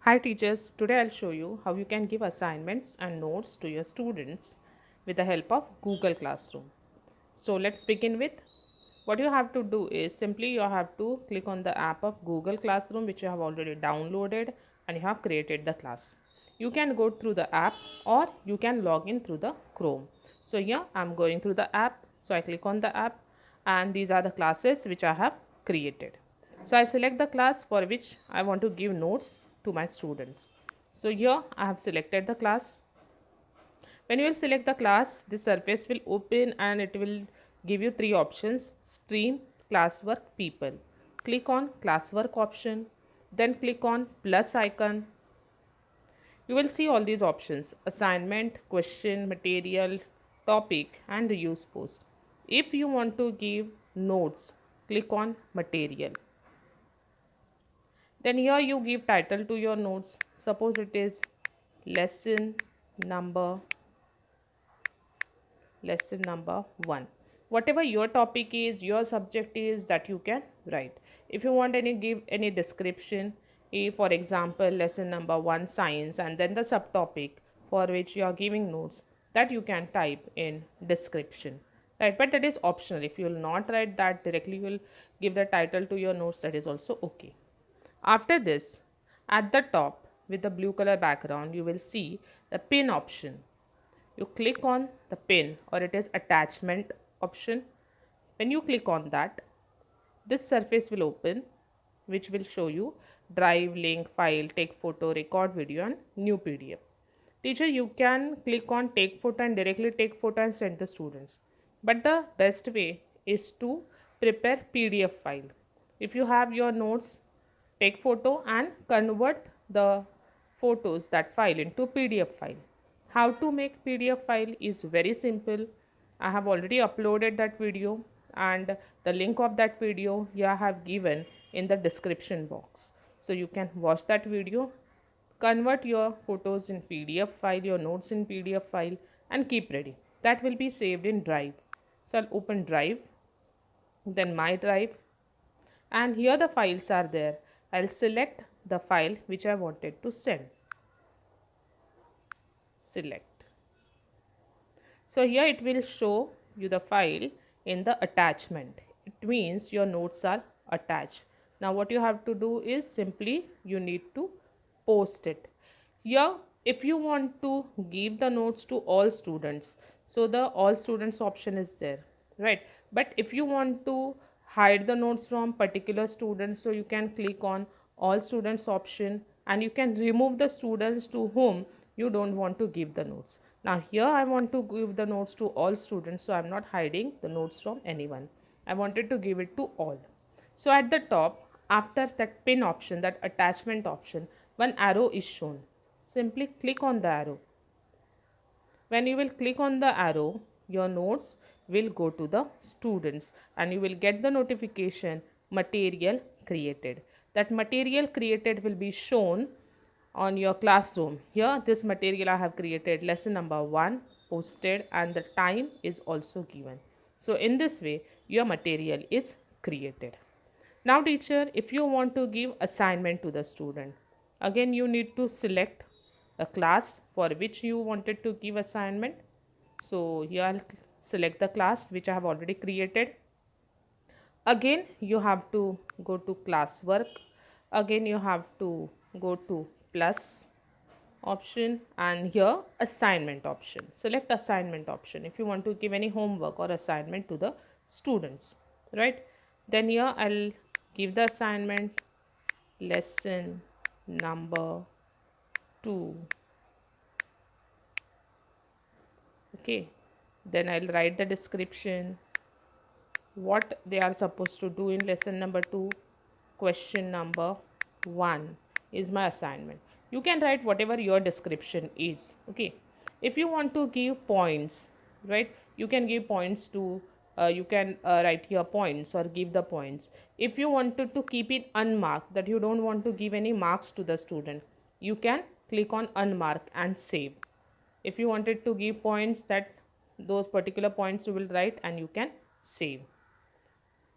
Hi teachers, today I'll show you how you can give assignments and notes to your students with the help of Google Classroom. So let's begin with what you have to do is simply you have to click on the app of Google Classroom which you have already downloaded and you have created the class. You can go through the app or you can log in through the Chrome. So here I'm going through the app. So I click on the app and these are the classes which I have created. So I select the class for which I want to give notes to my students. So here I have selected the class. When you will select the class, this surface will open and it will give you three options: stream, classwork, people. Click on classwork option, then click on plus icon. You will see all these options: assignment, question, material, topic and reuse post. If you want to give notes, click on material. Then here you give title to your notes. Suppose it is lesson number lesson number 1. Whatever your topic is, your subject is, that you can write. If you want any give any description, if for example lesson number 1 science and then the subtopic for which you are giving notes, that you can type in description. Right, but that is optional. If you will not write that directly, you will give the title to your notes, that is also okay. After this, at the top with the blue color background, you will see the pin option. You click on the pin or it is attachment option. When you click on that, this surface will open which will show you drive, link, file, take photo, record video and new PDF. Teacher, you can click on take photo and directly take photo and send the students. But the best way is to prepare PDF file. If you have your notes, take photo and convert the photos that file into PDF file. How to make PDF file is very simple. I have already uploaded that video and the link of that video here I have given in the description box. So you can watch that video, convert your photos in PDF file, your notes in PDF file and keep ready. That will be saved in Drive. So I'll open Drive, then My Drive, and here the files are there. I'll select the file which I wanted to send. Select. So here it will show you the file in the attachment. It means your notes are attached. Now what you have to do is simply you need to post it. Here if you want to give the notes to all students, so the all students option is there, right? But if you want to hide the notes from particular students, so you can click on all students option and you can remove the students to whom you don't want to give the notes. Now here I want to give the notes to all students, so I'm not hiding the notes from anyone. I wanted to give it to all. So at the top, after that pin option, that attachment option, one arrow is shown. Simply click on the arrow. When you will click on the arrow, your notes will go to the students and you will get the notification material created. That material created will be shown on your classroom. Here this material I have created, lesson number 1 posted and the time is also given. So in this way your material is created. Now teacher, if you want to give assignment to the student, again you need to select a class for which you wanted to give assignment. So here I'll select the class which I have already created. Again you have to go to classwork. Again you have to go to plus option and here assignment option. Select assignment option if you want to give any homework or assignment to the students, right? Then here I'll give the assignment lesson number 2. Okay, then I'll write the description, what they are supposed to do in lesson number 2. Question number 1 is my assignment. You can write whatever your description is. Okay, if you want to give points, right, you can give points to you can write here points or give the points. If you wanted to keep it unmarked, that you don't want to give any marks to the student, you can click on unmark and save. If you wanted to give points, that those particular points you will write and you can save.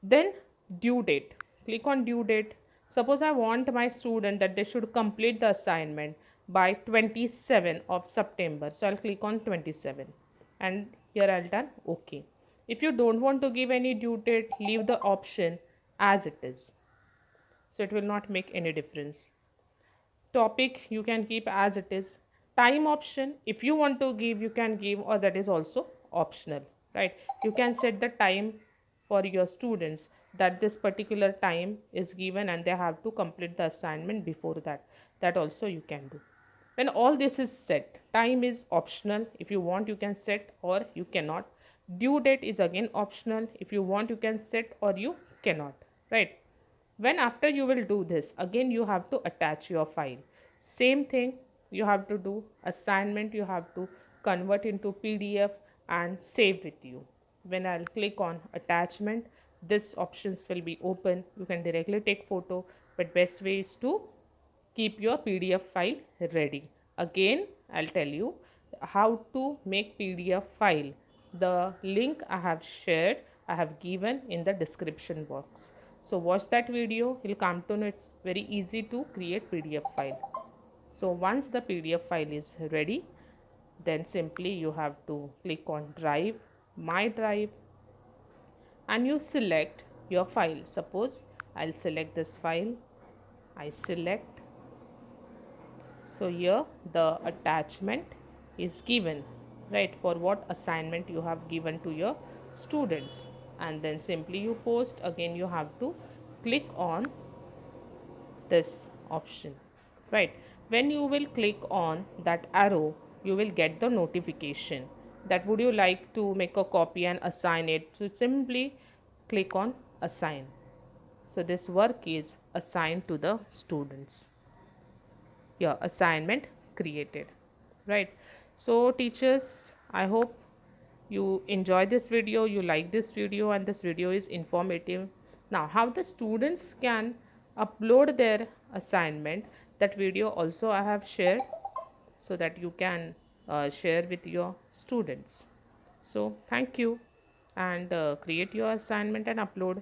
Then due date, click on due date. Suppose I want my student that they should complete the assignment by 27 of September. So I'll click on 27 and here I'll done OK. If you don't want to give any due date, leave the option as it is. So it will not make any difference. Topic you can keep as it is. Time option, if you want to give you can give, or that is also optional, right? You can set the time for your students that this particular time is given and they have to complete the assignment before that. That also you can do. When all this is set, time is optional. If you want you can set or you cannot. Due date is again optional. If you want you can set or you cannot, right? When after you will do this, again you have to attach your file. Same thing you have to do. Assignment you have to convert into PDF and save with you. When I'll click on attachment, this options will be open. You can directly take photo, but best way is to keep your PDF file ready. Again I'll tell you how to make PDF file. The link I have shared, I have given in the description box. So watch that video, you'll come to know it's very easy to create PDF file. So once the PDF file is ready, then simply you have to click on drive, my drive, and you select your file. Suppose I'll select this file. I select. So here the attachment is given, right, for what assignment you have given to your students, and then simply you post. Again you have to click on this option, right? When you will click on that arrow, you will get the notification that would you like to make a copy and assign it. So simply click on assign. So this work is assigned to the students. Your assignment created, right? So teachers, I hope you enjoy this video, you like this video, and this video is informative. Now how the students can upload their assignment, that video also I have shared, so that you can share with your students. So thank you, and create your assignment and upload.